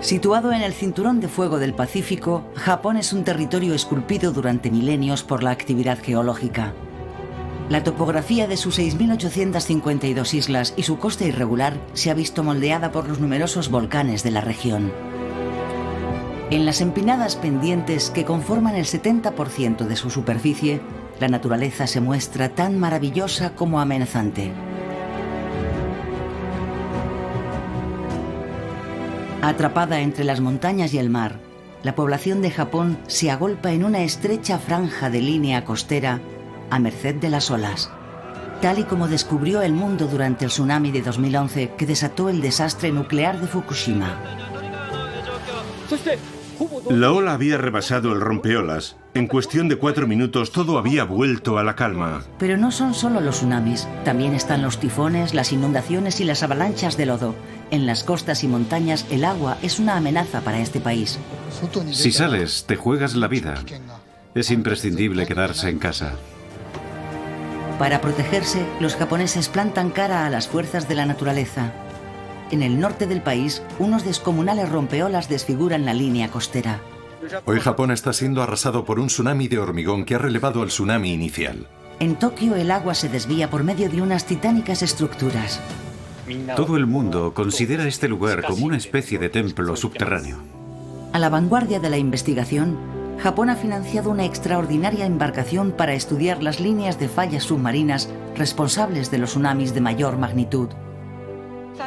Situado en el cinturón de fuego del Pacífico, Japón es un territorio esculpido durante milenios por la actividad geológica. La topografía de sus 6.852 islas y su costa irregular se ha visto moldeada por los numerosos volcanes de la región. En las empinadas pendientes que conforman el 70% de su superficie, la naturaleza se muestra tan maravillosa como amenazante. Atrapada entre las montañas y el mar, la población de Japón se agolpa en una estrecha franja de línea costera a merced de las olas, tal y como descubrió el mundo durante el tsunami de 2011 que desató el desastre nuclear de Fukushima. La ola había rebasado el rompeolas. En cuestión de 4 minutos todo había vuelto a la calma. Pero no son solo los tsunamis, también están los tifones, las inundaciones y las avalanchas de lodo. En las costas y montañas el agua es una amenaza para este país. Si sales, te juegas la vida. Es imprescindible quedarse en casa. Para protegerse, los japoneses plantan cara a las fuerzas de la naturaleza. En el norte del país, unos descomunales rompeolas desfiguran la línea costera. Hoy Japón está siendo arrasado por un tsunami de hormigón que ha relevado al tsunami inicial. En Tokio el agua se desvía por medio de unas titánicas estructuras. Todo el mundo considera este lugar como una especie de templo subterráneo. A la vanguardia de la investigación, Japón ha financiado una extraordinaria embarcación para estudiar las líneas de fallas submarinas responsables de los tsunamis de mayor magnitud.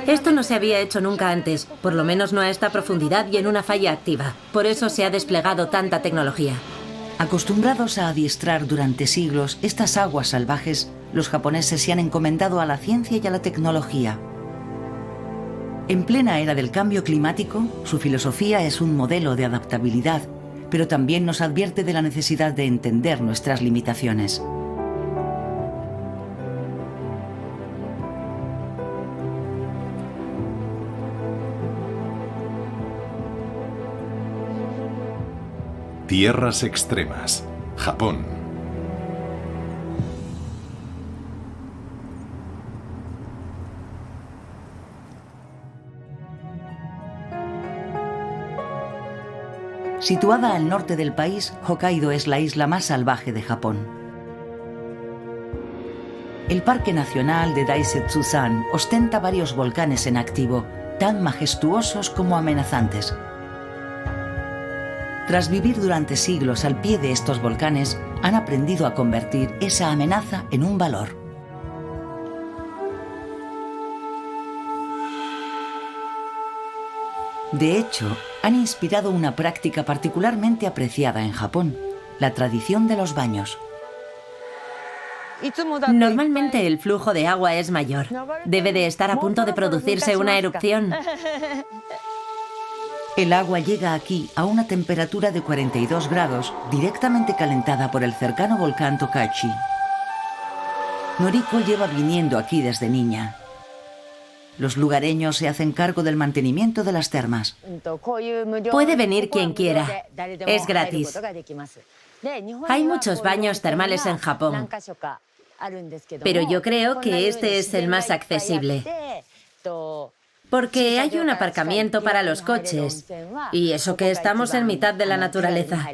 Esto no se había hecho nunca antes, por lo menos no a esta profundidad y en una falla activa. Por eso se ha desplegado tanta tecnología. Acostumbrados a adiestrar durante siglos estas aguas salvajes, los japoneses se han encomendado a la ciencia y a la tecnología. En plena era del cambio climático, su filosofía es un modelo de adaptabilidad, pero también nos advierte de la necesidad de entender nuestras limitaciones. Tierras extremas. Japón. Situada al norte del país, Hokkaido es la isla más salvaje de Japón. El Parque Nacional de Daisetsu-san ostenta varios volcanes en activo, tan majestuosos como amenazantes. Tras vivir durante siglos al pie de estos volcanes, han aprendido a convertir esa amenaza en un valor. De hecho, han inspirado una práctica particularmente apreciada en Japón, la tradición de los baños. Normalmente el flujo de agua es mayor. Debe de estar a punto de producirse una erupción. El agua llega aquí a una temperatura de 42 grados, directamente calentada por el cercano volcán Tokachi. Noriko lleva viniendo aquí desde niña. Los lugareños se hacen cargo del mantenimiento de las termas. Puede venir quien quiera. Es gratis. Hay muchos baños termales en Japón, pero yo creo que este es el más accesible. Porque hay un aparcamiento para los coches, y eso que estamos en mitad de la naturaleza.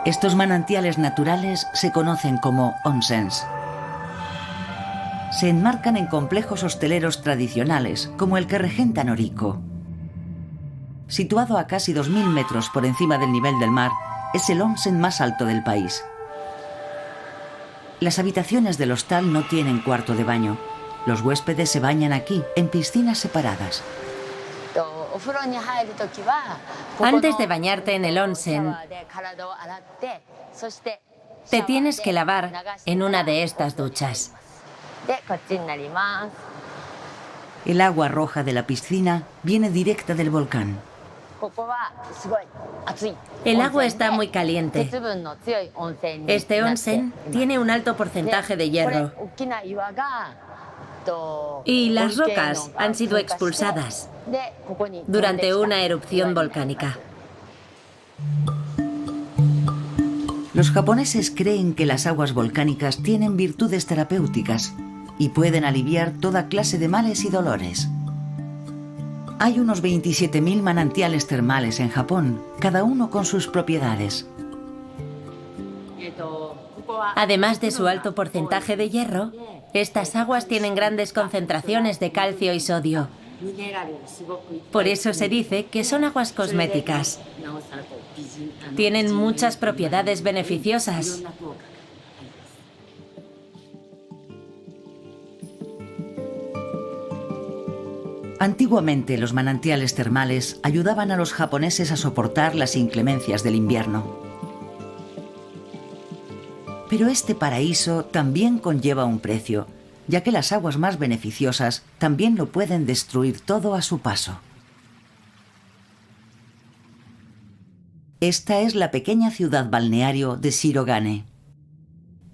Estos manantiales naturales se conocen como onsens. Se enmarcan en complejos hosteleros tradicionales, como el que regenta Noriko. Situado a casi 2.000 metros por encima del nivel del mar, es el onsen más alto del país. Las habitaciones del hostal no tienen cuarto de baño. Los huéspedes se bañan aquí, en piscinas separadas. Antes de bañarte en el onsen, te tienes que lavar en una de estas duchas. El agua roja de la piscina viene directa del volcán. El agua está muy caliente. Este onsen tiene un alto porcentaje de hierro. Y las rocas han sido expulsadas durante una erupción volcánica. Los japoneses creen que las aguas volcánicas tienen virtudes terapéuticas y pueden aliviar toda clase de males y dolores. Hay unos 27.000 manantiales termales en Japón, cada uno con sus propiedades. Además de su alto porcentaje de hierro, estas aguas tienen grandes concentraciones de calcio y sodio. Por eso se dice que son aguas cosméticas. Tienen muchas propiedades beneficiosas. Antiguamente, los manantiales termales ayudaban a los japoneses a soportar las inclemencias del invierno. Pero este paraíso también conlleva un precio, ya que las aguas más beneficiosas también lo pueden destruir todo a su paso. Esta es la pequeña ciudad balneario de Shirogane.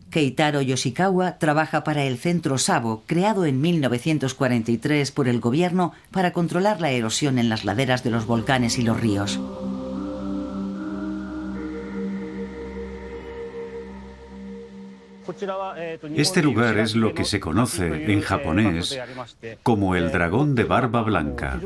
Keitaro Yoshikawa trabaja para el Centro Sabo, creado en 1943 por el gobierno para controlar la erosión en las laderas de los volcanes y los ríos. Este lugar es lo que se conoce en japonés como el dragón de barba blanca.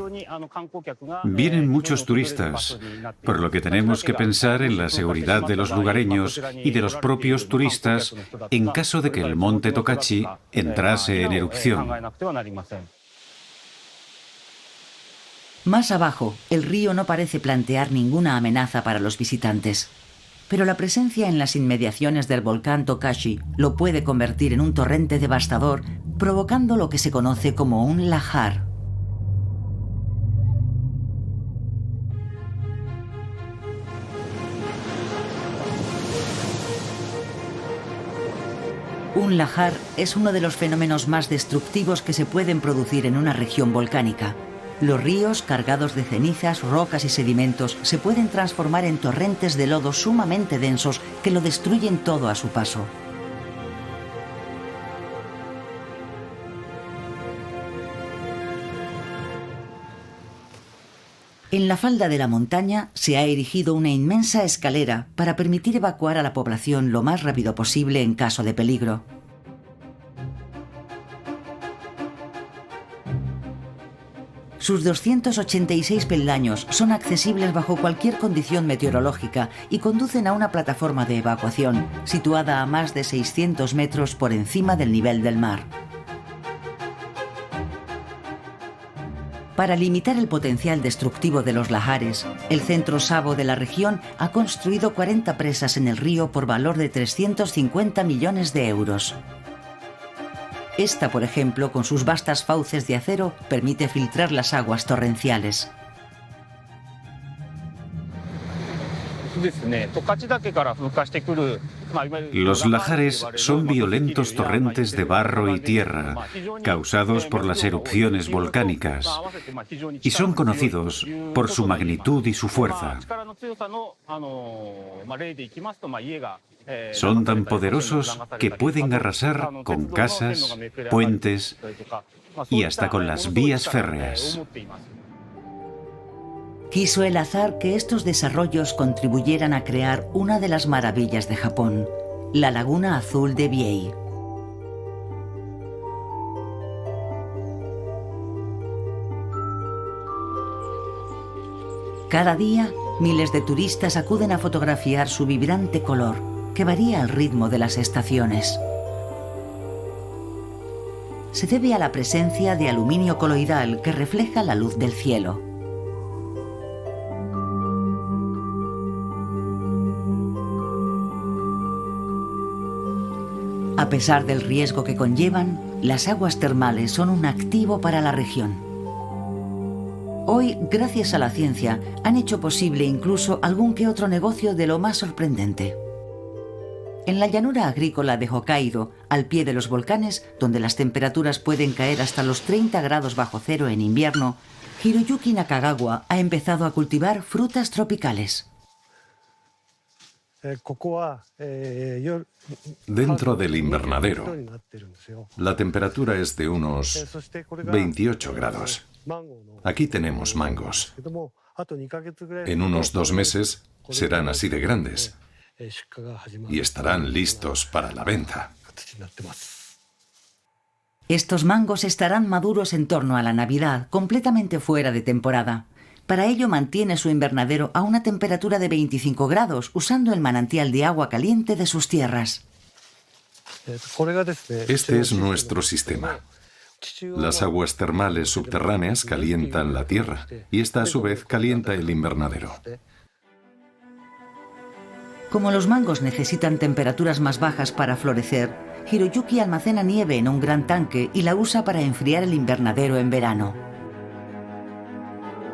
Vienen muchos turistas, por lo que tenemos que pensar en la seguridad de los lugareños y de los propios turistas en caso de que el monte Tokachi entrase en erupción. Más abajo, el río no parece plantear ninguna amenaza para los visitantes. Pero la presencia en las inmediaciones del volcán Tokachi lo puede convertir en un torrente devastador, provocando lo que se conoce como un lahar. Un lahar es uno de los fenómenos más destructivos que se pueden producir en una región volcánica. Los ríos, cargados de cenizas, rocas y sedimentos, se pueden transformar en torrentes de lodo sumamente densos que lo destruyen todo a su paso. En la falda de la montaña se ha erigido una inmensa escalera para permitir evacuar a la población lo más rápido posible en caso de peligro. Sus 286 peldaños son accesibles bajo cualquier condición meteorológica y conducen a una plataforma de evacuación situada a más de 600 metros por encima del nivel del mar. Para limitar el potencial destructivo de los lahares, el Centro Sabo de la región ha construido 40 presas en el río por valor de 350 millones de euros. Esta, por ejemplo, con sus vastas fauces de acero, permite filtrar las aguas torrenciales. Los lahares son violentos torrentes de barro y tierra, causados por las erupciones volcánicas, y son conocidos por su magnitud y su fuerza. Son tan poderosos que pueden arrasar con casas, puentes y hasta con las vías férreas. Quiso el azar que estos desarrollos contribuyeran a crear una de las maravillas de Japón, la Laguna Azul de Biei. Cada día, miles de turistas acuden a fotografiar su vibrante color, que varía al ritmo de las estaciones. Se debe a la presencia de aluminio coloidal que refleja la luz del cielo. A pesar del riesgo que conllevan, las aguas termales son un activo para la región. Hoy, gracias a la ciencia, han hecho posible incluso algún que otro negocio de lo más sorprendente. En la llanura agrícola de Hokkaido, al pie de los volcanes, donde las temperaturas pueden caer hasta los 30 grados bajo cero en invierno, Hiroyuki Nakagawa ha empezado a cultivar frutas tropicales. Dentro del invernadero, la temperatura es de unos 28 grados. Aquí tenemos mangos. En unos 2 meses serán así de grandes y estarán listos para la venta. Estos mangos estarán maduros en torno a la Navidad, completamente fuera de temporada. Para ello mantiene su invernadero a una temperatura de 25 grados, usando el manantial de agua caliente de sus tierras. Este es nuestro sistema. Las aguas termales subterráneas calientan la tierra y esta a su vez calienta el invernadero. Como los mangos necesitan temperaturas más bajas para florecer, Hiroyuki almacena nieve en un gran tanque y la usa para enfriar el invernadero en verano.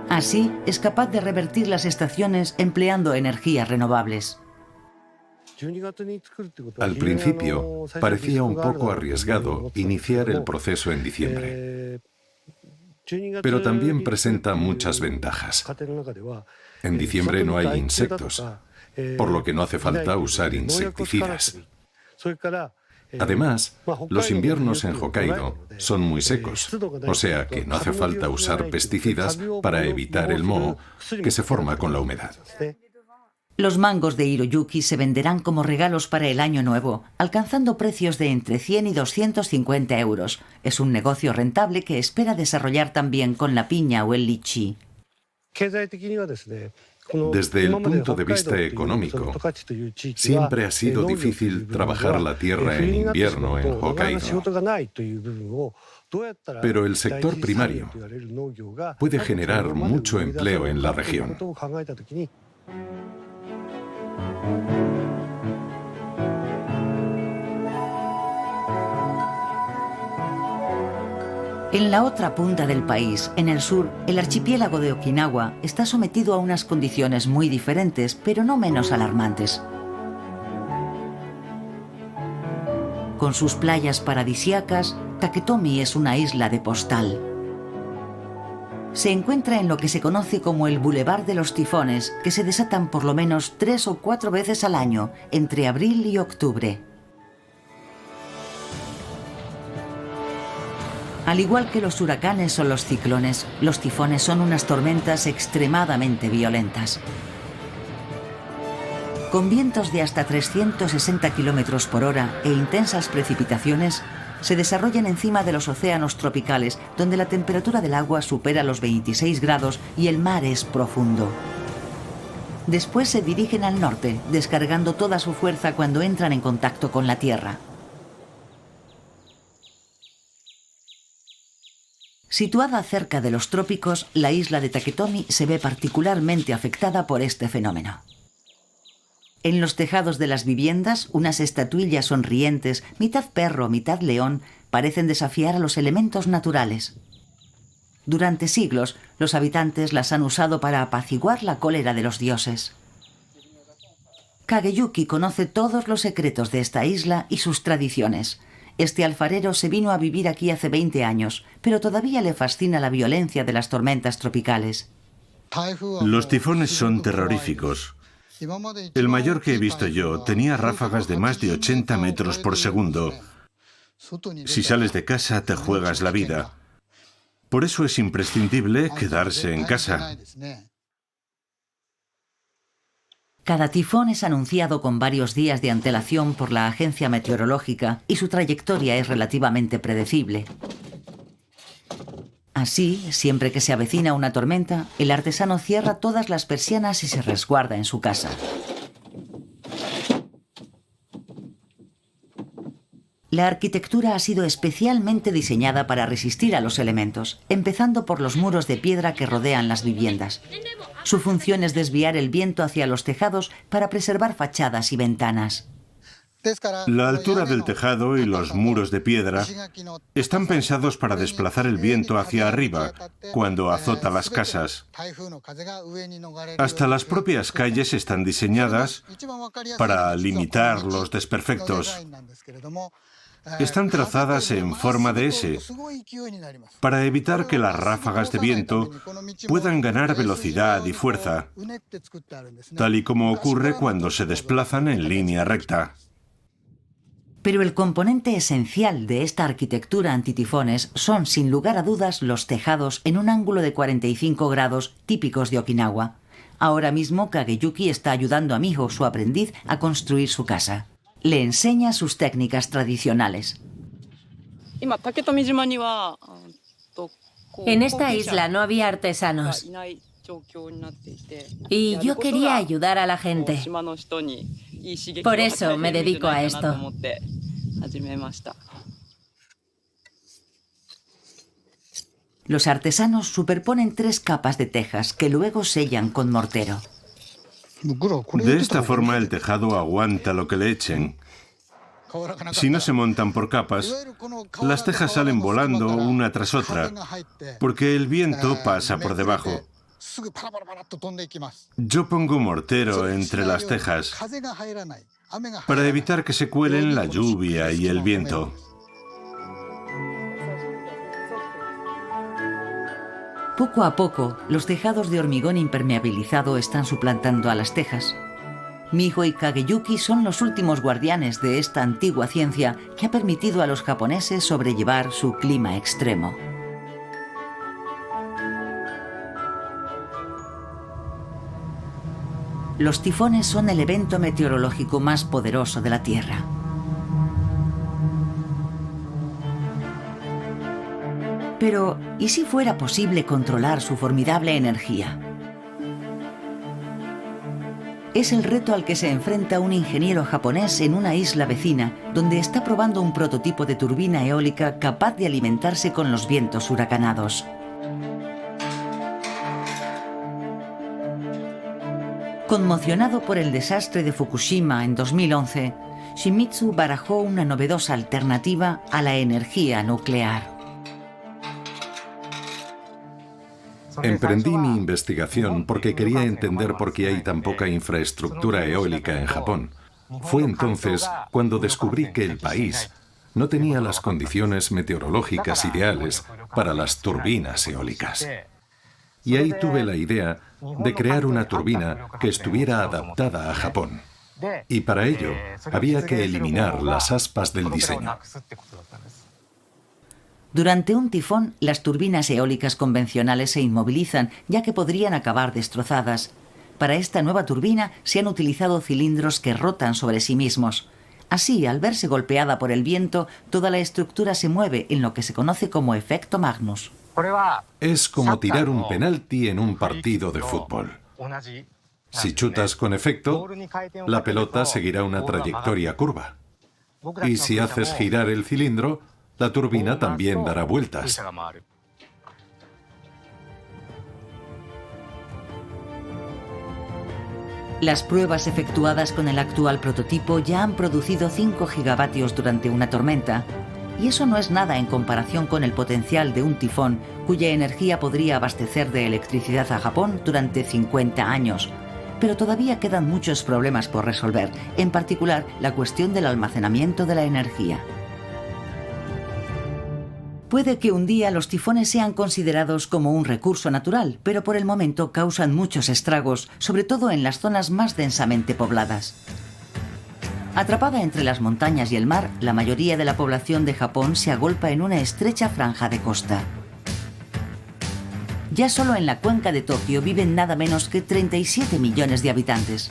Así, es capaz de revertir las estaciones empleando energías renovables. Al principio, parecía un poco arriesgado iniciar el proceso en diciembre, pero también presenta muchas ventajas. En diciembre no hay insectos, por lo que no hace falta usar insecticidas. Además, los inviernos en Hokkaido son muy secos, o sea que no hace falta usar pesticidas para evitar el moho que se forma con la humedad. Los mangos de Hiroyuki se venderán como regalos para el año nuevo, alcanzando precios de entre 100 y 250 euros. Es un negocio rentable que espera desarrollar también con la piña o el lichi. Desde el punto de vista económico, siempre ha sido difícil trabajar la tierra en invierno en Hokkaido. Pero el sector primario puede generar mucho empleo en la región. En la otra punta del país, en el sur, el archipiélago de Okinawa está sometido a unas condiciones muy diferentes, pero no menos alarmantes. Con sus playas paradisíacas, Taketomi es una isla de postal. Se encuentra en lo que se conoce como el Boulevard de los Tifones, que se desatan por lo menos 3 o 4 veces al año, entre abril y octubre. Al igual que los huracanes o los ciclones, los tifones son unas tormentas extremadamente violentas. Con vientos de hasta 360 km por hora e intensas precipitaciones, se desarrollan encima de los océanos tropicales, donde la temperatura del agua supera los 26 grados y el mar es profundo. Después se dirigen al norte, descargando toda su fuerza cuando entran en contacto con la tierra. Situada cerca de los trópicos, la isla de Taketomi se ve particularmente afectada por este fenómeno. En los tejados de las viviendas, unas estatuillas sonrientes, mitad perro, mitad león, parecen desafiar a los elementos naturales. Durante siglos, los habitantes las han usado para apaciguar la cólera de los dioses. Kageyuki conoce todos los secretos de esta isla y sus tradiciones. Este alfarero se vino a vivir aquí hace 20 años, pero todavía le fascina la violencia de las tormentas tropicales. Los tifones son terroríficos. El mayor que he visto yo tenía ráfagas de más de 80 metros por segundo. Si sales de casa, te juegas la vida. Por eso es imprescindible quedarse en casa. Cada tifón es anunciado con varios días de antelación por la agencia meteorológica y su trayectoria es relativamente predecible. Así, siempre que se avecina una tormenta, el artesano cierra todas las persianas y se resguarda en su casa. La arquitectura ha sido especialmente diseñada para resistir a los elementos, empezando por los muros de piedra que rodean las viviendas. Su función es desviar el viento hacia los tejados para preservar fachadas y ventanas. La altura del tejado y los muros de piedra están pensados para desplazar el viento hacia arriba cuando azota las casas. Hasta las propias calles están diseñadas para limitar los desperfectos. Están trazadas en forma de S, para evitar que las ráfagas de viento puedan ganar velocidad y fuerza, tal y como ocurre cuando se desplazan en línea recta. Pero el componente esencial de esta arquitectura antitifones son, sin lugar a dudas, los tejados en un ángulo de 45 grados típicos de Okinawa. Ahora mismo Kageyuki está ayudando a Miho, su aprendiz, a construir su casa. Le enseña sus técnicas tradicionales. En esta isla no había artesanos y yo quería ayudar a la gente. Por eso me dedico a esto. Los artesanos superponen 3 capas de tejas que luego sellan con mortero. De esta forma el tejado aguanta lo que le echen. Si no se montan por capas, las tejas salen volando una tras otra, porque el viento pasa por debajo. Yo pongo mortero entre las tejas para evitar que se cuelen la lluvia y el viento. Poco a poco, los tejados de hormigón impermeabilizado están suplantando a las tejas. Miho y Kageyuki son los últimos guardianes de esta antigua ciencia que ha permitido a los japoneses sobrellevar su clima extremo. Los tifones son el evento meteorológico más poderoso de la Tierra. Pero, ¿y si fuera posible controlar su formidable energía? Es el reto al que se enfrenta un ingeniero japonés en una isla vecina, donde está probando un prototipo de turbina eólica capaz de alimentarse con los vientos huracanados. Conmocionado por el desastre de Fukushima en 2011, Shimizu barajó una novedosa alternativa a la energía nuclear. Emprendí mi investigación porque quería entender por qué hay tan poca infraestructura eólica en Japón. Fue entonces cuando descubrí que el país no tenía las condiciones meteorológicas ideales para las turbinas eólicas. Y ahí tuve la idea de crear una turbina que estuviera adaptada a Japón. Y para ello había que eliminar las aspas del diseño. Durante un tifón, las turbinas eólicas convencionales se inmovilizan, ya que podrían acabar destrozadas. Para esta nueva turbina se han utilizado cilindros que rotan sobre sí mismos. Así, al verse golpeada por el viento, toda la estructura se mueve en lo que se conoce como efecto Magnus. Es como tirar un penalti en un partido de fútbol. Si chutas con efecto, la pelota seguirá una trayectoria curva. Y si haces girar el cilindro, la turbina también dará vueltas. Las pruebas efectuadas con el actual prototipo ya han producido 5 gigavatios durante una tormenta. Y eso no es nada en comparación con el potencial de un tifón, cuya energía podría abastecer de electricidad a Japón durante 50 años. Pero todavía quedan muchos problemas por resolver, en particular la cuestión del almacenamiento de la energía. Puede que un día los tifones sean considerados como un recurso natural, pero por el momento causan muchos estragos, sobre todo en las zonas más densamente pobladas. Atrapada entre las montañas y el mar, la mayoría de la población de Japón se agolpa en una estrecha franja de costa. Ya solo en la cuenca de Tokio viven nada menos que 37 millones de habitantes.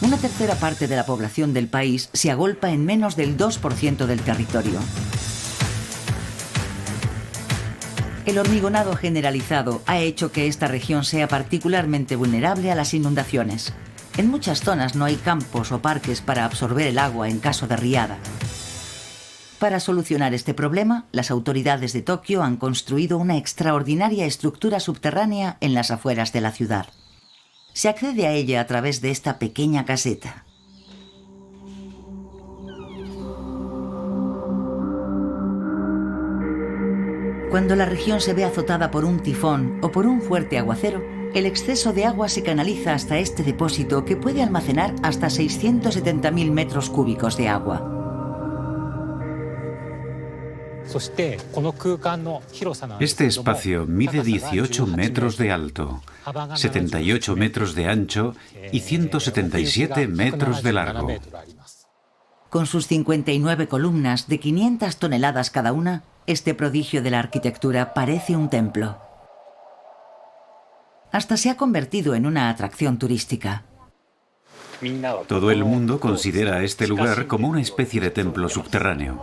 Una tercera parte de la población del país se agolpa en menos del 2% del territorio. El hormigonado generalizado ha hecho que esta región sea particularmente vulnerable a las inundaciones. En muchas zonas no hay campos o parques para absorber el agua en caso de riada. Para solucionar este problema, las autoridades de Tokio han construido una extraordinaria estructura subterránea en las afueras de la ciudad. Se accede a ella a través de esta pequeña caseta. Cuando la región se ve azotada por un tifón o por un fuerte aguacero, el exceso de agua se canaliza hasta este depósito que puede almacenar hasta 670.000 metros cúbicos de agua. Este espacio mide 18 metros de alto, 78 metros de ancho y 177 metros de largo. Con sus 59 columnas de 500 toneladas cada una, este prodigio de la arquitectura parece un templo. Hasta se ha convertido en una atracción turística. Todo el mundo considera este lugar como una especie de templo subterráneo.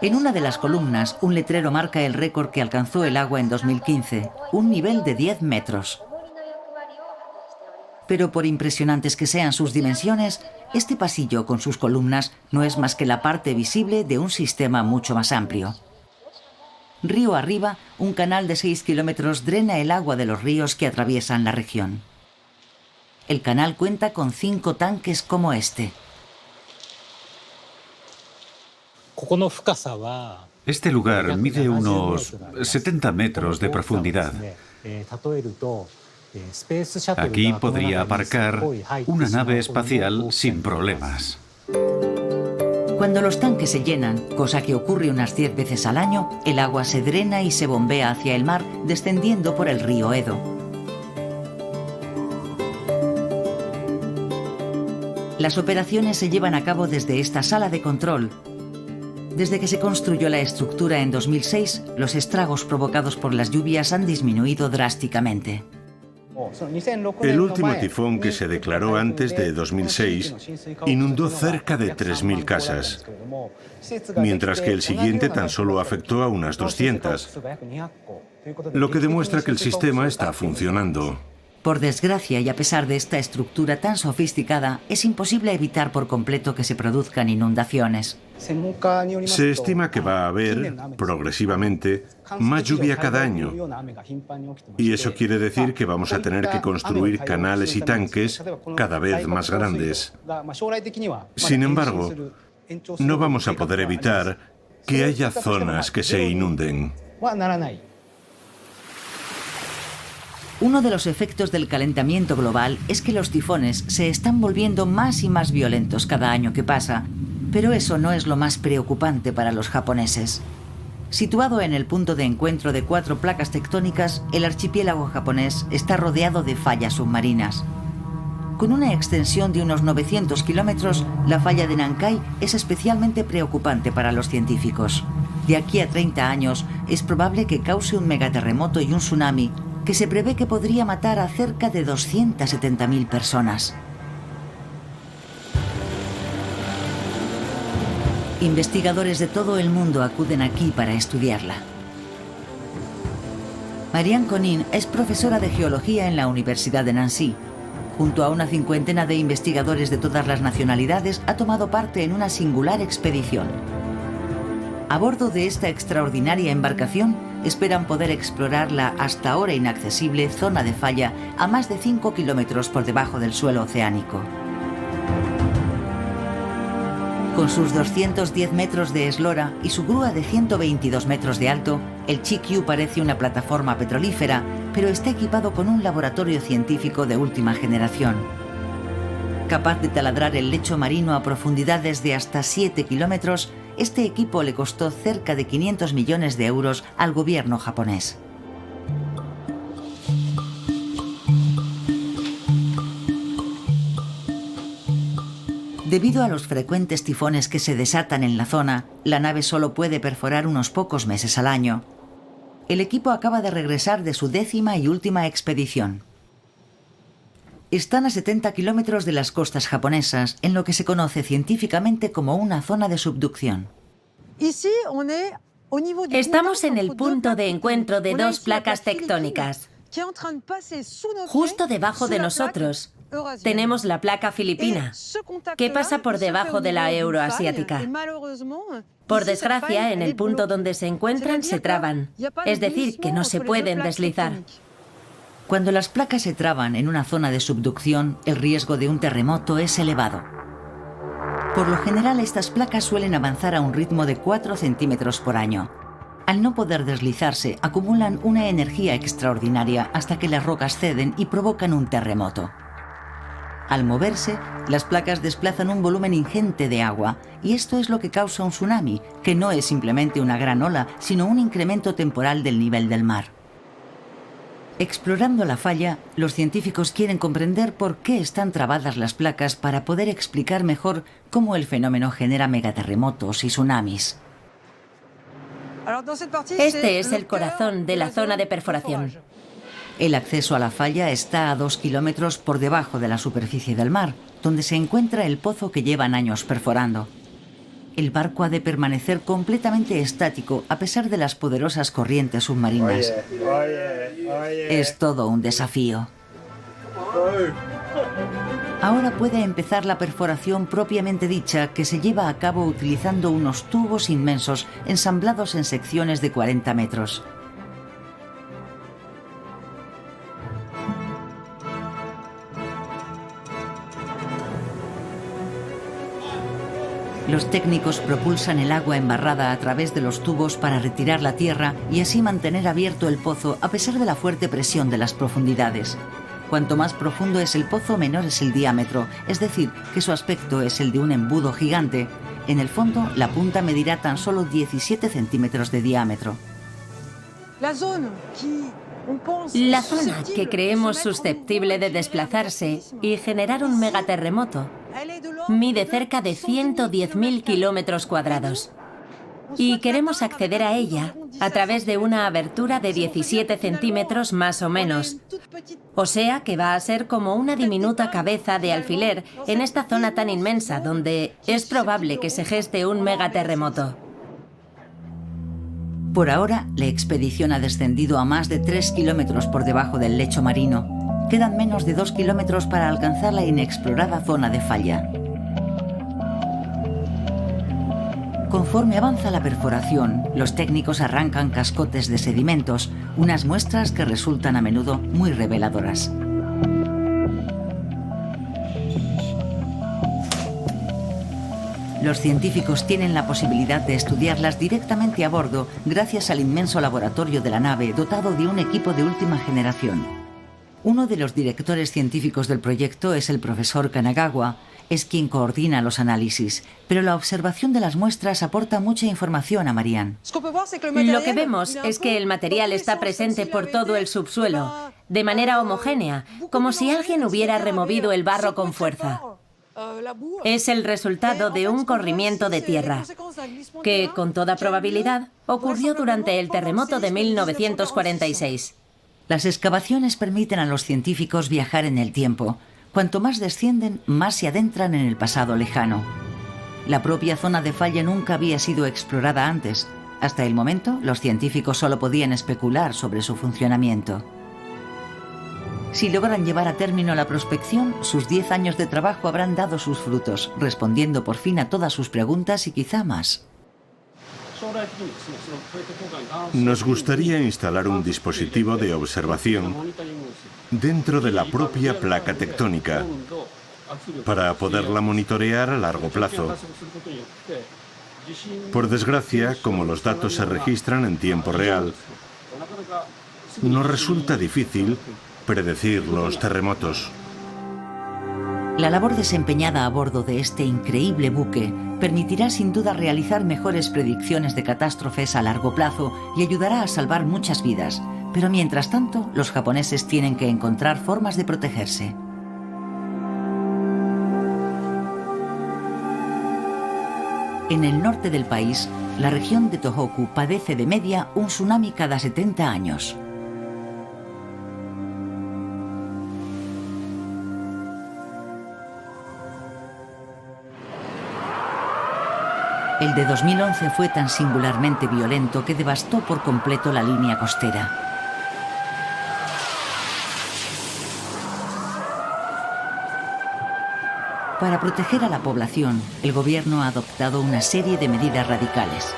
En una de las columnas, un letrero marca el récord que alcanzó el agua en 2015, un nivel de 10 metros. Pero por impresionantes que sean sus dimensiones, este pasillo con sus columnas no es más que la parte visible de un sistema mucho más amplio. Río arriba, un canal de 6 kilómetros drena el agua de los ríos que atraviesan la región. El canal cuenta con 5 tanques como este. Este lugar mide unos 70 metros de profundidad. Aquí podría aparcar una nave espacial sin problemas. Cuando los tanques se llenan, cosa que ocurre unas 10 veces al año, el agua se drena y se bombea hacia el mar, descendiendo por el río Edo. Las operaciones se llevan a cabo desde esta sala de control. Desde que se construyó la estructura en 2006, los estragos provocados por las lluvias han disminuido drásticamente. El último tifón que se declaró antes de 2006 inundó cerca de 3.000 casas, mientras que el siguiente tan solo afectó a unas 200, lo que demuestra que el sistema está funcionando. Por desgracia, y a pesar de esta estructura tan sofisticada, es imposible evitar por completo que se produzcan inundaciones. Se estima que va a haber, progresivamente, más lluvia cada año. Y eso quiere decir que vamos a tener que construir canales y tanques cada vez más grandes. Sin embargo, no vamos a poder evitar que haya zonas que se inunden. Uno de los efectos del calentamiento global es que los tifones se están volviendo más y más violentos cada año que pasa, pero eso no es lo más preocupante para los japoneses. Situado en el punto de encuentro de 4 placas tectónicas, el archipiélago japonés está rodeado de fallas submarinas. Con una extensión de unos 900 kilómetros, la falla de Nankai es especialmente preocupante para los científicos. De aquí a 30 años, es probable que cause un megaterremoto y un tsunami que se prevé que podría matar a cerca de 270.000 personas. Investigadores de todo el mundo acuden aquí para estudiarla. Marianne Conin es profesora de geología en la Universidad de Nancy. Junto a una 50 de investigadores de todas las nacionalidades, ha tomado parte en una singular expedición. A bordo de esta extraordinaria embarcación, esperan poder explorar la hasta ahora inaccesible zona de falla a más de 5 kilómetros por debajo del suelo oceánico. Con sus 210 metros de eslora y su grúa de 122 metros de alto, el Chikyu parece una plataforma petrolífera, pero está equipado con un laboratorio científico de última generación. Capaz de taladrar el lecho marino a profundidades de hasta 7 kilómetros, este equipo le costó cerca de 500 millones de euros al gobierno japonés. Debido a los frecuentes tifones que se desatan en la zona, la nave solo puede perforar unos pocos meses al año. El equipo acaba de regresar de su 10ª y última expedición. Están a 70 kilómetros de las costas japonesas, en lo que se conoce científicamente como una zona de subducción. Estamos en el punto de encuentro de 2 placas tectónicas. Justo debajo de nosotros tenemos la placa filipina, que pasa por debajo de la euroasiática. Por desgracia, en el punto donde se encuentran se traban, es decir, que no se pueden deslizar. Cuando las placas se traban en una zona de subducción, el riesgo de un terremoto es elevado. Por lo general, estas placas suelen avanzar a un ritmo de 4 centímetros por año. Al no poder deslizarse, acumulan una energía extraordinaria hasta que las rocas ceden y provocan un terremoto. Al moverse, las placas desplazan un volumen ingente de agua, y esto es lo que causa un tsunami, que no es simplemente una gran ola, sino un incremento temporal del nivel del mar. Explorando la falla, los científicos quieren comprender por qué están trabadas las placas para poder explicar mejor cómo el fenómeno genera megaterremotos y tsunamis. Este es el corazón de la zona de perforación. El acceso a la falla está a 2 kilómetros por debajo de la superficie del mar, donde se encuentra el pozo que llevan años perforando. El barco ha de permanecer completamente estático a pesar de las poderosas corrientes submarinas. Es todo un desafío. Ahora puede empezar la perforación propiamente dicha, que se lleva a cabo utilizando unos tubos inmensos ensamblados en secciones de 40 metros. Los técnicos propulsan el agua embarrada a través de los tubos para retirar la tierra y así mantener abierto el pozo a pesar de la fuerte presión de las profundidades. Cuanto más profundo es el pozo, menor es el diámetro, es decir, que su aspecto es el de un embudo gigante. En el fondo, la punta medirá tan solo 17 centímetros de diámetro. La zona que creemos susceptible de desplazarse y generar un megaterremoto mide cerca de 110.000 kilómetros cuadrados. Y queremos acceder a ella a través de una abertura de 17 centímetros más o menos. O sea que va a ser como una diminuta cabeza de alfiler en esta zona tan inmensa donde es probable que se geste un megaterremoto. Por ahora, la expedición ha descendido a más de 3 kilómetros por debajo del lecho marino. Quedan menos de 2 kilómetros para alcanzar la inexplorada zona de falla. Conforme avanza la perforación, los técnicos arrancan cascotes de sedimentos, unas muestras que resultan a menudo muy reveladoras. Los científicos tienen la posibilidad de estudiarlas directamente a bordo gracias al inmenso laboratorio de la nave dotado de un equipo de última generación. Uno de los directores científicos del proyecto es el profesor Kanagawa. Es quien coordina los análisis, pero la observación de las muestras aporta mucha información a Marianne. Lo que vemos es que el material está presente por todo el subsuelo, de manera homogénea, como si alguien hubiera removido el barro con fuerza. Es el resultado de un corrimiento de tierra, que con toda probabilidad ocurrió durante el terremoto de 1946. Las excavaciones permiten a los científicos viajar en el tiempo. Cuanto más descienden, más se adentran en el pasado lejano. La propia zona de falla nunca había sido explorada antes. Hasta el momento, los científicos solo podían especular sobre su funcionamiento. Si logran llevar a término la prospección, sus 10 años de trabajo habrán dado sus frutos, respondiendo por fin a todas sus preguntas y quizá más. Nos gustaría instalar un dispositivo de observación dentro de la propia placa tectónica para poderla monitorear a largo plazo. Por desgracia, como los datos se registran en tiempo real, nos resulta difícil predecir los terremotos. La labor desempeñada a bordo de este increíble buque permitirá sin duda realizar mejores predicciones de catástrofes a largo plazo y ayudará a salvar muchas vidas. Pero mientras tanto, los japoneses tienen que encontrar formas de protegerse. En el norte del país, la región de Tohoku padece de media un tsunami cada 70 años. El de 2011 fue tan singularmente violento que devastó por completo la línea costera. Para proteger a la población, el gobierno ha adoptado una serie de medidas radicales.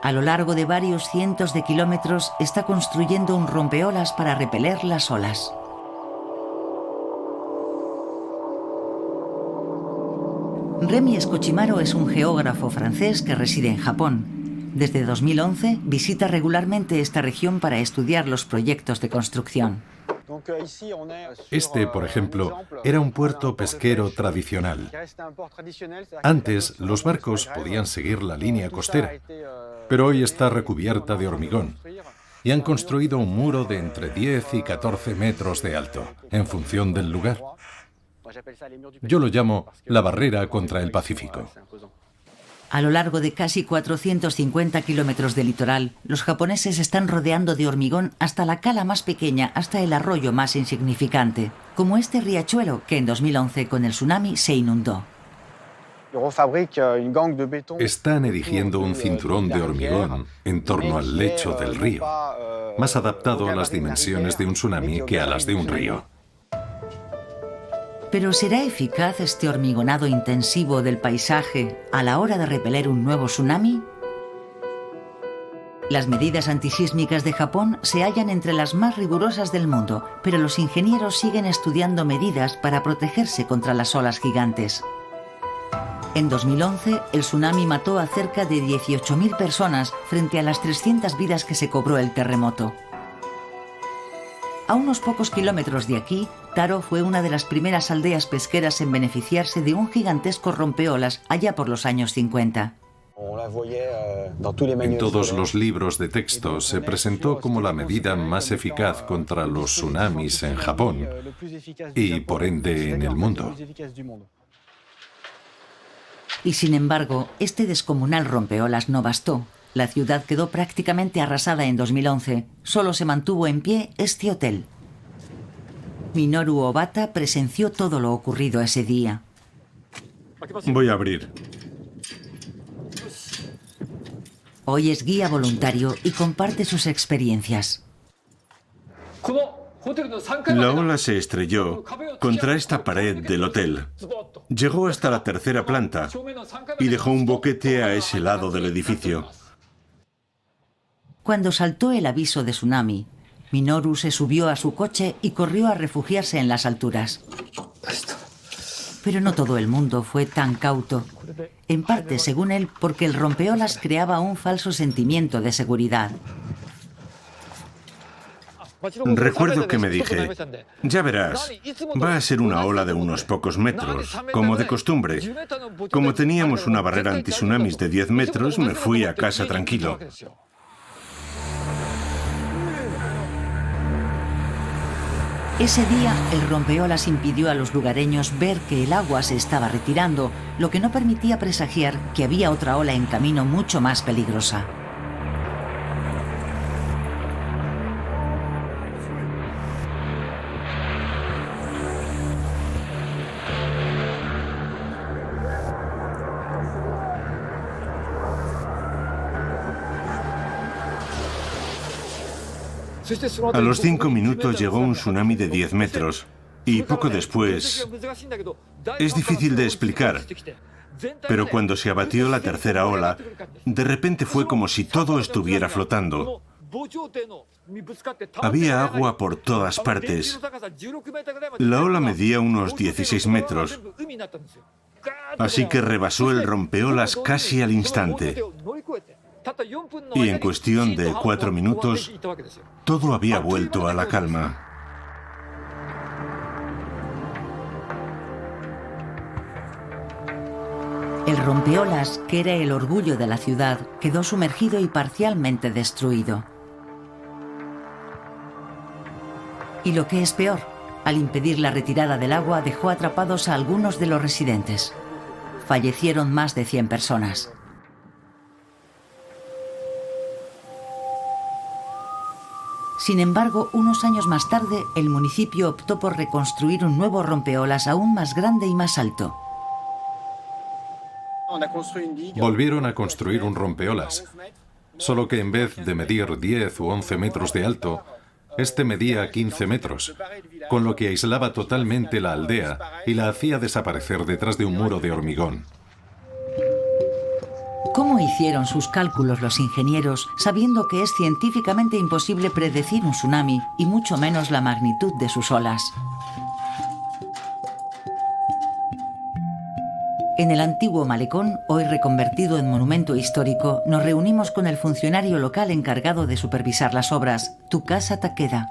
A lo largo de varios cientos de kilómetros está construyendo un rompeolas para repeler las olas. Remy Escochimaro es un geógrafo francés que reside en Japón. Desde 2011 visita regularmente esta región para estudiar los proyectos de construcción. Este, por ejemplo, era un puerto pesquero tradicional. Antes, los barcos podían seguir la línea costera, pero hoy está recubierta de hormigón y han construido un muro de entre 10 y 14 metros de alto, en función del lugar. Yo lo llamo la barrera contra el Pacífico. A lo largo de casi 450 kilómetros de litoral, los japoneses están rodeando de hormigón hasta la cala más pequeña, hasta el arroyo más insignificante, como este riachuelo que en 2011 con el tsunami se inundó. Están erigiendo un cinturón de hormigón en torno al lecho del río, más adaptado a las dimensiones de un tsunami que a las de un río. ¿Pero será eficaz este hormigonado intensivo del paisaje a la hora de repeler un nuevo tsunami? Las medidas antisísmicas de Japón se hallan entre las más rigurosas del mundo, pero los ingenieros siguen estudiando medidas para protegerse contra las olas gigantes. En 2011, el tsunami mató a cerca de 18.000 personas frente a las 300 vidas que se cobró el terremoto. A unos pocos kilómetros de aquí, Taro fue una de las primeras aldeas pesqueras en beneficiarse de un gigantesco rompeolas allá por los años 50. En todos los libros de texto se presentó como la medida más eficaz contra los tsunamis en Japón y, por ende, en el mundo. Y sin embargo, este descomunal rompeolas no bastó. La ciudad quedó prácticamente arrasada en 2011. Solo se mantuvo en pie este hotel. Minoru Obata presenció todo lo ocurrido ese día. Voy a abrir. Hoy es guía voluntario y comparte sus experiencias. La ola se estrelló contra esta pared del hotel. Llegó hasta la tercera planta y dejó un boquete a ese lado del edificio. Cuando saltó el aviso de tsunami, Minoru se subió a su coche y corrió a refugiarse en las alturas. Pero no todo el mundo fue tan cauto. En parte, según él, porque el rompeolas creaba un falso sentimiento de seguridad. Recuerdo que me dije, ya verás, va a ser una ola de unos pocos metros, como de costumbre. Como teníamos una barrera antitsunamis de 10 metros, me fui a casa tranquilo. Ese día, el rompeolas impidió a los lugareños ver que el agua se estaba retirando, lo que no permitía presagiar que había otra ola en camino mucho más peligrosa. A los 5 minutos llegó un tsunami de 10 metros y poco después... Es difícil de explicar, pero cuando se abatió la tercera ola, de repente fue como si todo estuviera flotando. Había agua por todas partes. La ola medía unos 16 metros, así que rebasó el rompeolas casi al instante. Y en cuestión de 4 minutos, todo había vuelto a la calma. El rompeolas, que era el orgullo de la ciudad, quedó sumergido y parcialmente destruido. Y lo que es peor, al impedir la retirada del agua, dejó atrapados a algunos de los residentes. Fallecieron más de 100 personas. Sin embargo, unos años más tarde, el municipio optó por reconstruir un nuevo rompeolas aún más grande y más alto. Volvieron a construir un rompeolas, solo que en vez de medir 10 u 11 metros de alto, este medía 15 metros, con lo que aislaba totalmente la aldea y la hacía desaparecer detrás de un muro de hormigón. ¿Cómo hicieron sus cálculos los ingenieros, sabiendo que es científicamente imposible predecir un tsunami y mucho menos la magnitud de sus olas? En el antiguo malecón, hoy reconvertido en monumento histórico, nos reunimos con el funcionario local encargado de supervisar las obras, Tsukasa Takeda.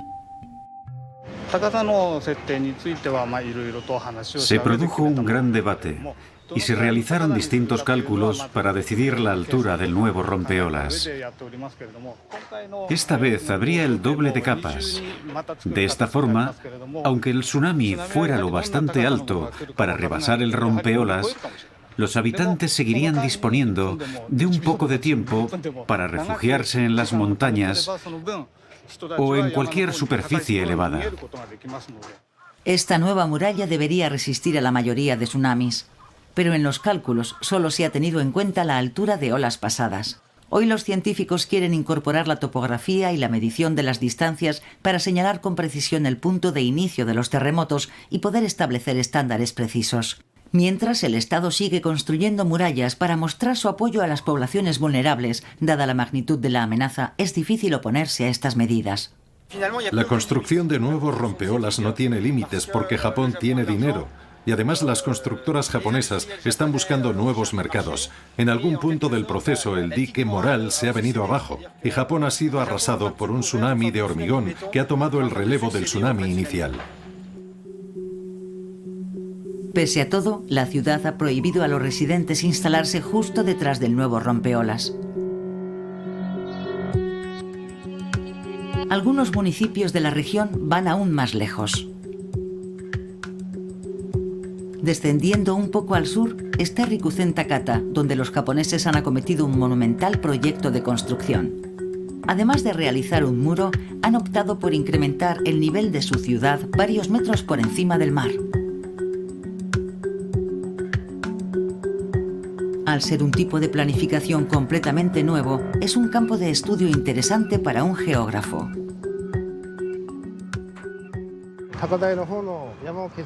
Se produjo un gran debate y se realizaron distintos cálculos para decidir la altura del nuevo rompeolas. Esta vez habría el doble de capas. De esta forma, aunque el tsunami fuera lo bastante alto para rebasar el rompeolas, los habitantes seguirían disponiendo de un poco de tiempo para refugiarse en las montañas o en cualquier superficie elevada. Esta nueva muralla debería resistir a la mayoría de tsunamis. pero en los cálculos solo se ha tenido en cuenta la altura de olas pasadas. Hoy los científicos quieren incorporar la topografía y la medición de las distancias para señalar con precisión el punto de inicio de los terremotos y poder establecer estándares precisos. Mientras, el Estado sigue construyendo murallas para mostrar su apoyo a las poblaciones vulnerables. Dada la magnitud de la amenaza, es difícil oponerse a estas medidas. La construcción de nuevos rompeolas no tiene límites porque Japón tiene dinero. Y además las constructoras japonesas están buscando nuevos mercados. En algún punto del proceso el dique moral se ha venido abajo y Japón ha sido arrasado por un tsunami de hormigón que ha tomado el relevo del tsunami inicial. Pese a todo, la ciudad ha prohibido a los residentes instalarse justo detrás del nuevo rompeolas. Algunos municipios de la región van aún más lejos. Descendiendo un poco al sur está Rikuzen Takata, donde los japoneses han acometido un monumental proyecto de construcción. Además de realizar un muro, han optado por incrementar el nivel de su ciudad varios metros por encima del mar. Al ser un tipo de planificación completamente nuevo, es un campo de estudio interesante para un geógrafo.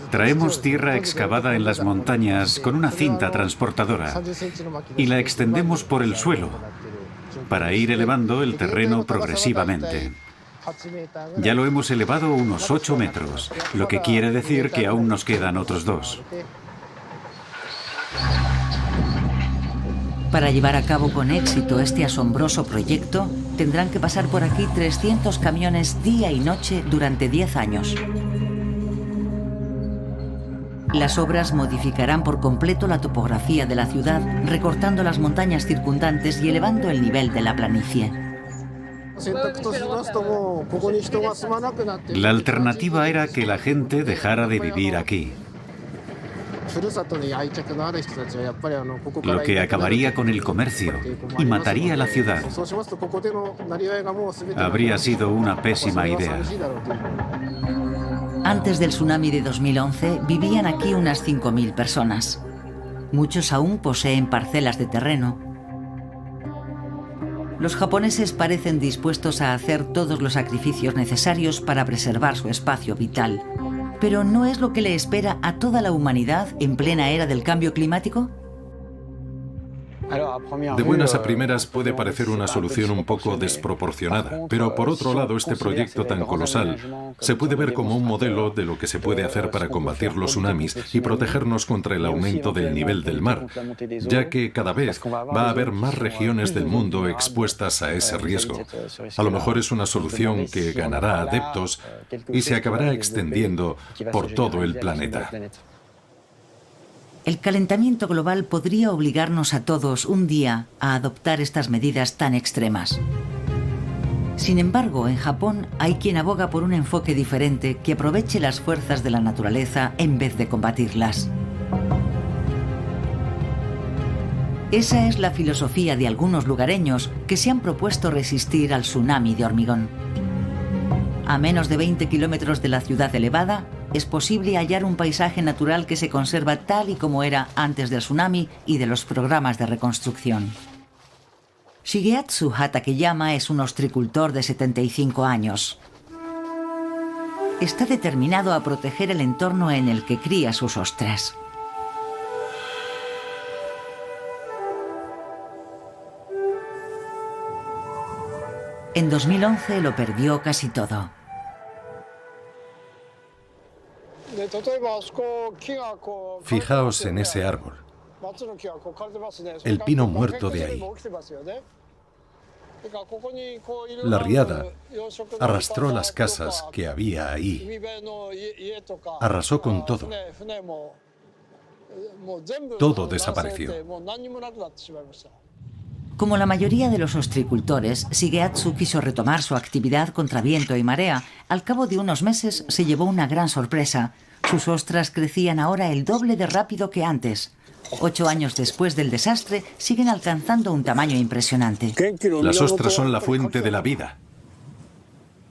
Traemos tierra excavada en las montañas con una cinta transportadora y la extendemos por el suelo para ir elevando el terreno progresivamente. Ya lo hemos elevado unos 8 metros, lo que quiere decir que aún nos quedan otros 2. Para llevar a cabo con éxito este asombroso proyecto, tendrán que pasar por aquí 300 camiones día y noche durante 10 años. Las obras modificarán por completo la topografía de la ciudad, recortando las montañas circundantes y elevando el nivel de la planicie. La alternativa era que la gente dejara de vivir aquí, lo que acabaría con el comercio y mataría la ciudad. Habría sido una pésima idea. Antes del tsunami de 2011 vivían aquí unas 5.000 personas. Muchos aún poseen parcelas de terreno. Los japoneses parecen dispuestos a hacer todos los sacrificios necesarios para preservar su espacio vital. ¿Pero no es lo que le espera a toda la humanidad en plena era del cambio climático? De buenas a primeras puede parecer una solución un poco desproporcionada, pero por otro lado este proyecto tan colosal se puede ver como un modelo de lo que se puede hacer para combatir los tsunamis y protegernos contra el aumento del nivel del mar, ya que cada vez va a haber más regiones del mundo expuestas a ese riesgo. A lo mejor es una solución que ganará adeptos y se acabará extendiendo por todo el planeta. El calentamiento global podría obligarnos a todos un día a adoptar estas medidas tan extremas. Sin embargo, en Japón hay quien aboga por un enfoque diferente que aproveche las fuerzas de la naturaleza en vez de combatirlas. Esa es la filosofía de algunos lugareños que se han propuesto resistir al tsunami de hormigón. A menos de 20 kilómetros de la ciudad elevada, es posible hallar un paisaje natural que se conserva tal y como era antes del tsunami y de los programas de reconstrucción. Shigeatsu Hatakeyama es un ostricultor de 75 años. Está determinado a proteger el entorno en el que cría sus ostras. En 2011 lo perdió casi todo. Fijaos en ese árbol, el pino muerto de ahí. La riada arrastró las casas que había ahí, arrasó con todo. Todo desapareció. Como la mayoría de los ostricultores, Shigeatsu quiso retomar su actividad contra viento y marea. Al cabo de unos meses se llevó una gran sorpresa. Sus ostras crecían ahora el doble de rápido que antes. 8 años después del desastre, siguen alcanzando un tamaño impresionante. Las ostras son la fuente de la vida.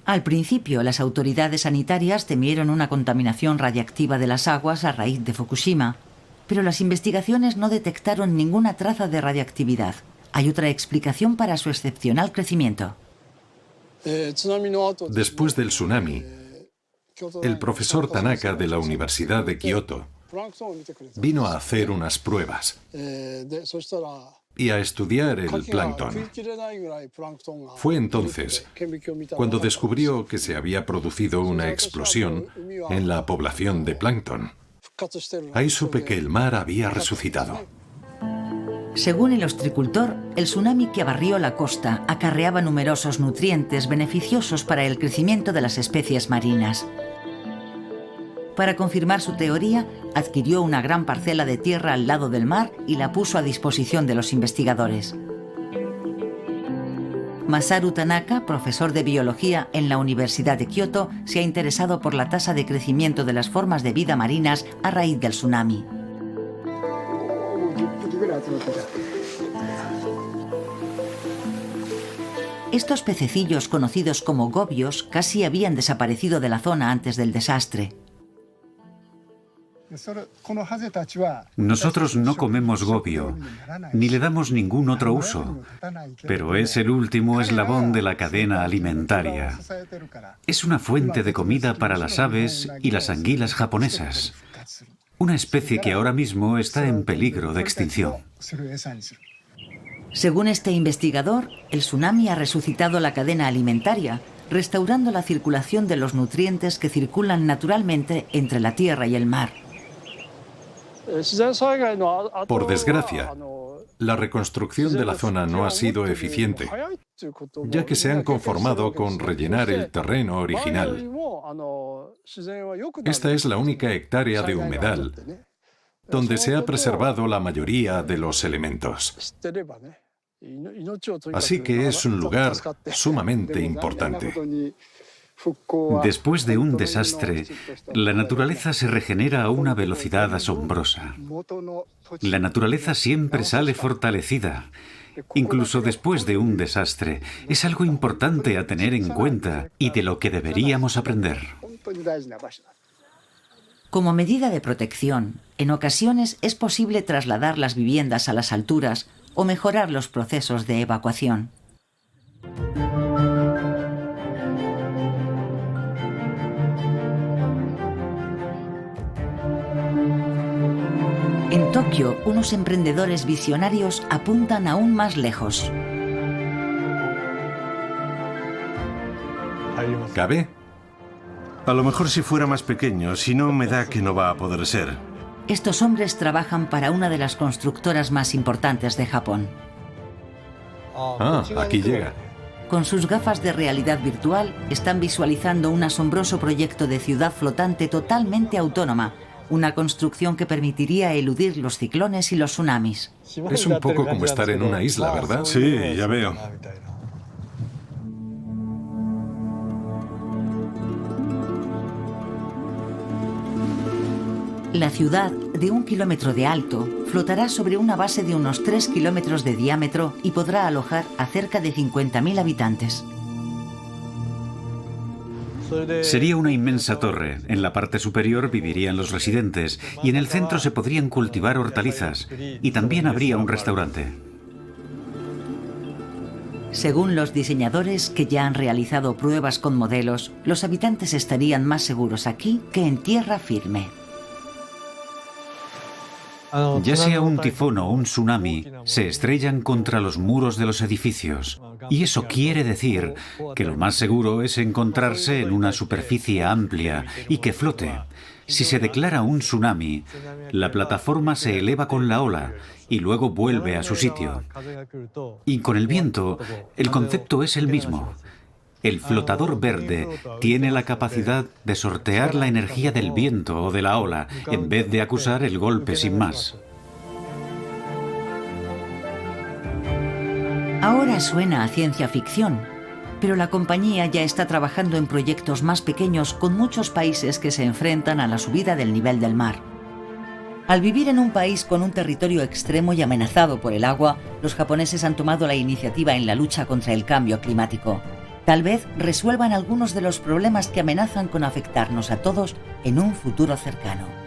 Al principio, las autoridades sanitarias temieron una contaminación radiactiva de las aguas a raíz de Fukushima. Pero las investigaciones no detectaron ninguna traza de radiactividad. Hay otra explicación para su excepcional crecimiento. Después del tsunami, el profesor Tanaka de la Universidad de Kioto vino a hacer unas pruebas y a estudiar el plancton. Fue entonces cuando descubrió que se había producido una explosión en la población de plancton. Ahí supe que el mar había resucitado. Según el ostricultor, el tsunami que abarrió la costa acarreaba numerosos nutrientes beneficiosos para el crecimiento de las especies marinas. Para confirmar su teoría, adquirió una gran parcela de tierra al lado del mar y la puso a disposición de los investigadores. Masaru Tanaka, profesor de biología en la Universidad de Kioto, se ha interesado por la tasa de crecimiento de las formas de vida marinas a raíz del tsunami. Estos pececillos conocidos como gobios casi habían desaparecido de la zona antes del desastre. Nosotros no comemos gobio, ni le damos ningún otro uso, pero es el último eslabón de la cadena alimentaria. Es una fuente de comida para las aves y las anguilas japonesas, una especie que ahora mismo está en peligro de extinción. Según este investigador, el tsunami ha resucitado la cadena alimentaria, restaurando la circulación de los nutrientes que circulan naturalmente entre la tierra y el mar. Por desgracia, la reconstrucción de la zona no ha sido eficiente, ya que se han conformado con rellenar el terreno original. Esta es la única hectárea de humedal donde se ha preservado la mayoría de los elementos. Así que es un lugar sumamente importante. Después de un desastre, la naturaleza se regenera a una velocidad asombrosa. La naturaleza siempre sale fortalecida, incluso después de un desastre. Es algo importante a tener en cuenta y de lo que deberíamos aprender. Como medida de protección, en ocasiones es posible trasladar las viviendas a las alturas o mejorar los procesos de evacuación. En Tokio, unos emprendedores visionarios apuntan aún más lejos. ¿Cabe? A lo mejor si fuera más pequeño, si no me da que no va a poder ser. Estos hombres trabajan para una de las constructoras más importantes de Japón. Ah, aquí llega. Con sus gafas de realidad virtual, están visualizando un asombroso proyecto de ciudad flotante totalmente autónoma, una construcción que permitiría eludir los ciclones y los tsunamis. Es un poco como estar en una isla, ¿verdad? Sí, ya veo. La ciudad, de 1 kilómetro de alto, flotará sobre una base de unos 3 kilómetros de diámetro y podrá alojar a cerca de 50.000 habitantes. Sería una inmensa torre. En la parte superior vivirían los residentes y en el centro se podrían cultivar hortalizas y también habría un restaurante. Según los diseñadores que ya han realizado pruebas con modelos, los habitantes estarían más seguros aquí que en tierra firme. Ya sea un tifón o un tsunami, se estrellan contra los muros de los edificios. Y eso quiere decir que lo más seguro es encontrarse en una superficie amplia y que flote. Si se declara un tsunami, la plataforma se eleva con la ola y luego vuelve a su sitio. Y con el viento, el concepto es el mismo. El flotador verde tiene la capacidad de sortear la energía del viento o de la ola en vez de acusar el golpe sin más. Ahora suena a ciencia ficción, pero la compañía ya está trabajando en proyectos más pequeños con muchos países que se enfrentan a la subida del nivel del mar. Al vivir en un país con un territorio extremo y amenazado por el agua, los japoneses han tomado la iniciativa en la lucha contra el cambio climático. Tal vez resuelvan algunos de los problemas que amenazan con afectarnos a todos en un futuro cercano.